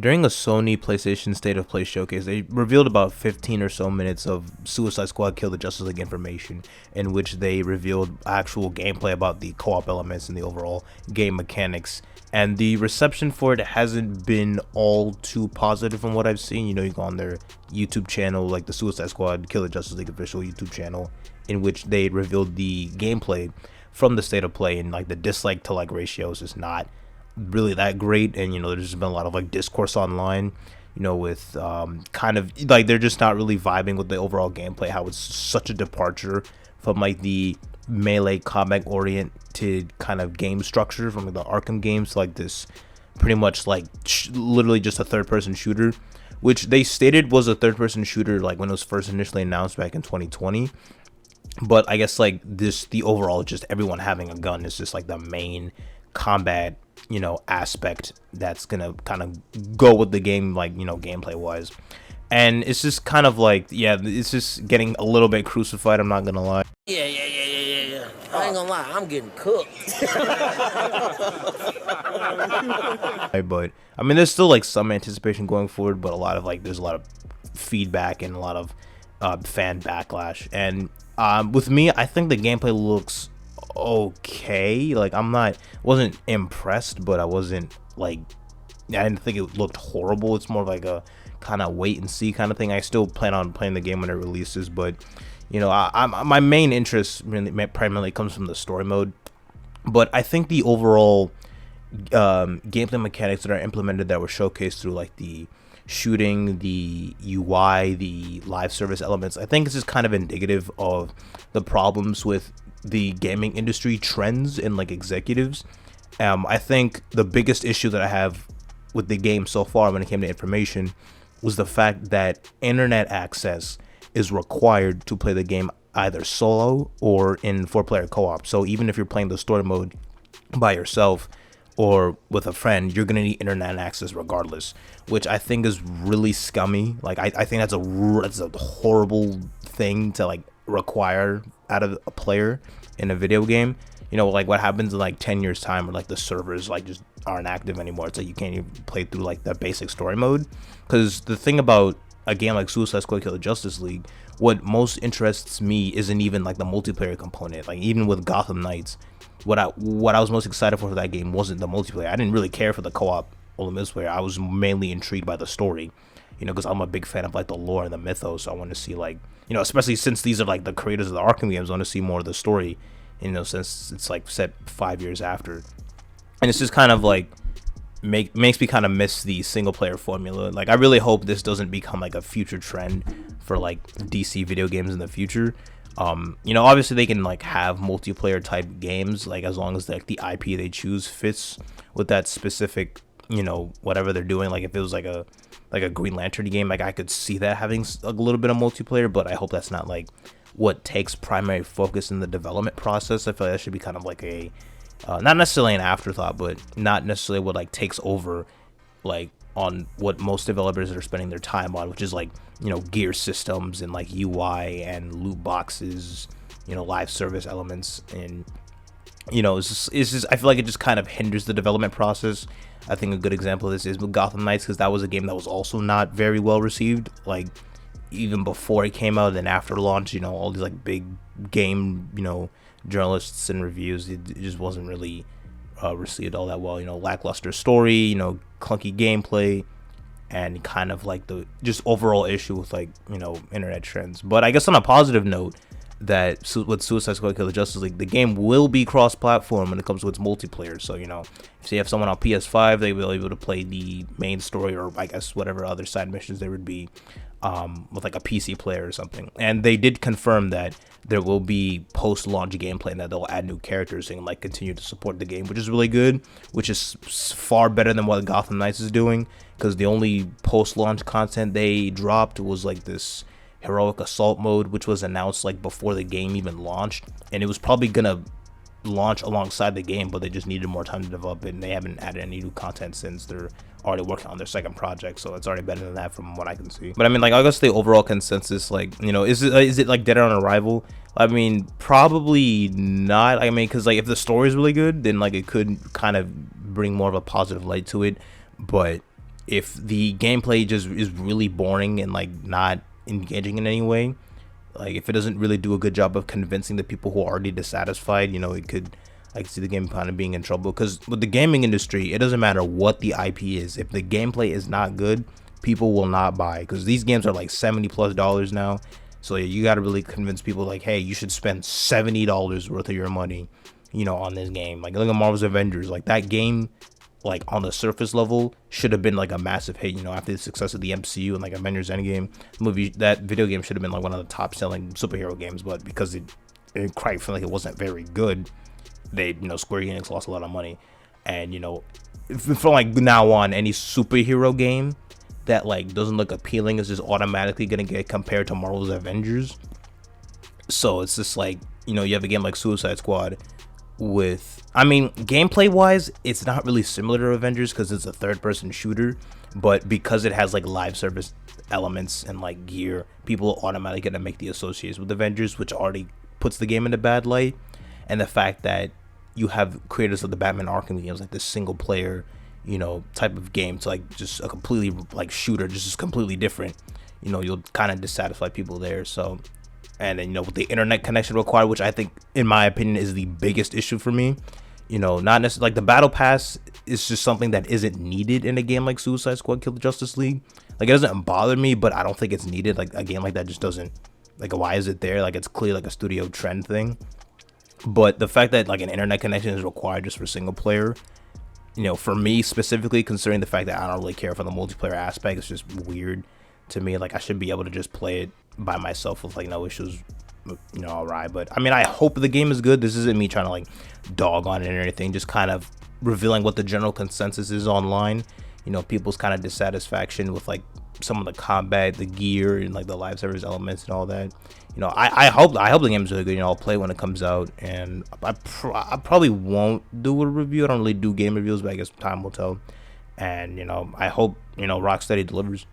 during a Sony PlayStation State of Play showcase, they revealed about 15 or so minutes of Suicide Squad Kill the Justice League information, in which they revealed actual gameplay about the co-op elements and the overall game mechanics. And the reception for it hasn't been all too positive from what I've seen. You know, you go on their YouTube channel, like the Suicide Squad Kill the Justice League official YouTube channel, in which they revealed the gameplay from the State of Play, and like the dislike to like ratio is just not really that great. And you know, there's just been a lot of like discourse online, you know, with kind of like they're just not really vibing with the overall gameplay, how it's such a departure from like the melee combat oriented kind of game structure from like the Arkham games to like this pretty much like literally just a third person shooter, which they stated was a third person shooter like when it was first initially announced back in 2020. But I guess like the overall just everyone having a gun is just like the main combat, you know, aspect that's gonna kind of go with the game, like, you know, gameplay wise. And it's just kind of like, yeah, it's just getting a little bit crucified, I'm not gonna lie. Yeah. I ain't gonna lie, I'm getting cooked. But I mean, there's still like some anticipation going forward, but a lot of like there's a lot of feedback and a lot of fan backlash. And with me, I think the gameplay looks okay. Like wasn't impressed, but I didn't think it looked horrible. It's more like a kind of wait and see kind of thing. I still plan on playing the game when it releases, but you know, my main interest really primarily comes from the story mode. But I think the overall gameplay mechanics that are implemented that were showcased through like the shooting, the UI, the live service elements, I think this is kind of indicative of the problems with the gaming industry trends and like executives. I think the biggest issue that I have with the game so far when it came to information was the fact that internet access is required to play the game either solo or in 4-player co-op. So even if you're playing the story mode by yourself or with a friend, you're gonna need internet access regardless, which I think is really scummy. Like I think that's a horrible thing to like require out of a player in a video game. You know, like what happens in like 10 years time where like the servers like just aren't active anymore. It's like you can't even play through like the basic story mode. Because the thing about a game like Suicide Squad Kill the Justice League, what most interests me isn't even like the multiplayer component. Like even with Gotham Knights, what I was most excited for that game wasn't the multiplayer. I didn't really care for the co-op or the multiplayer. I was mainly intrigued by the story, you know, because I'm a big fan of like the lore and the mythos. So I want to see, like, you know, especially since these are like the creators of the Arkham games, I want to see more of the story, you know, since it's like set 5 years after. And it's just kind of like makes me kind of miss the single player formula. Like I really hope this doesn't become like a future trend for like DC video games in the future. You know, obviously they can like have multiplayer type games, like as long as like the IP they choose fits with that specific, you know, whatever they're doing. Like if it was like a Green Lantern game, like I could see that having a little bit of multiplayer, but I hope that's not like what takes primary focus in the development process. I feel like that should be kind of like a not necessarily an afterthought, but not necessarily what like takes over like on what most developers are spending their time on, which is like, you know, gear systems and like UI and loot boxes, you know, live service elements. And you know, it's just I feel like it just kind of hinders the development process. I think a good example of this is with Gotham Knights, because that was a game that was also not very well received, like even before it came out and after launch. You know, all these like big game, you know, journalists and reviews, it just wasn't really received all that well. You know, lackluster story, you know, clunky gameplay, and kind of like the just overall issue with like, you know, internet trends. But I guess on a positive note, that with Suicide Squad Kill the Justice League, the game will be cross-platform when it comes to its multiplayer. So, you know, if you have someone on PS5, they will be able to play the main story, or I guess whatever other side missions there would be, with like a PC player or something. And they did confirm that there will be post-launch gameplay and that they'll add new characters and like continue to support the game, which is really good, which is far better than what Gotham Knights is doing, because the only post-launch content they dropped was like this heroic assault mode, which was announced like before the game even launched, and it was probably gonna launch alongside the game, but they just needed more time to develop it, and they haven't added any new content since they're already working on their second project. So it's already better than that from what I can see. But I mean, like, I guess the overall consensus, like, you know, is it like dead on arrival? I mean, probably not. I mean, because like if the story is really good, then like it could kind of bring more of a positive light to it. But if the gameplay just is really boring and like not engaging in any way, like if it doesn't really do a good job of convincing the people who are already dissatisfied, it could, I can see the game kind of being in trouble. Because with the gaming industry, it doesn't matter what the IP is. If the gameplay is not good, people will not buy, because these games are like $70+ now. So you got to really convince people like, hey, you should spend $70 worth of your money, on this game. Like look at Marvel's Avengers. Like that game, like on the surface level, should have been like a massive hit. After the success of the MCU and like Avengers Endgame movie, that video game should have been like one of the top selling superhero games. But because it quite frankly it wasn't very good, they Square Enix lost a lot of money. And from like now on, any superhero game that like doesn't look appealing is just automatically gonna get compared to Marvel's Avengers. So it's just like, you have a game like Suicide Squad with, I mean, gameplay wise it's not really similar to Avengers because it's a third person shooter, but because it has like live service elements and like gear, people automatically gonna make the associations with Avengers, which already puts the game in a bad light. And the fact that you have creators of the Batman Arkham games, like this single player type of game, to like just a completely like shooter, just completely different, you'll kind of dissatisfy people there. So, and then with the internet connection required, which I think in my opinion is the biggest issue for me, not necessarily like the battle pass is just something that isn't needed in a game like Suicide Squad Kill the Justice League. Like it doesn't bother me, but I don't think it's needed. Like a game like that just doesn't, like, why is it there? Like it's clearly like a studio trend thing. But the fact that like an internet connection is required just for single player, for me specifically, considering the fact that I don't really care for the multiplayer aspect, it's just weird to me. Like I should be able to just play it by myself with like no issues, alright. But I mean, I hope the game is good. This isn't me trying to like dog on it or anything, just kind of revealing what the general consensus is online. People's kind of dissatisfaction with like some of the combat, the gear, and like the live service elements and all that. I hope the game is really good. I'll play when it comes out, and I probably won't do a review. I don't really do game reviews, but I guess time will tell. And I hope Rocksteady delivers.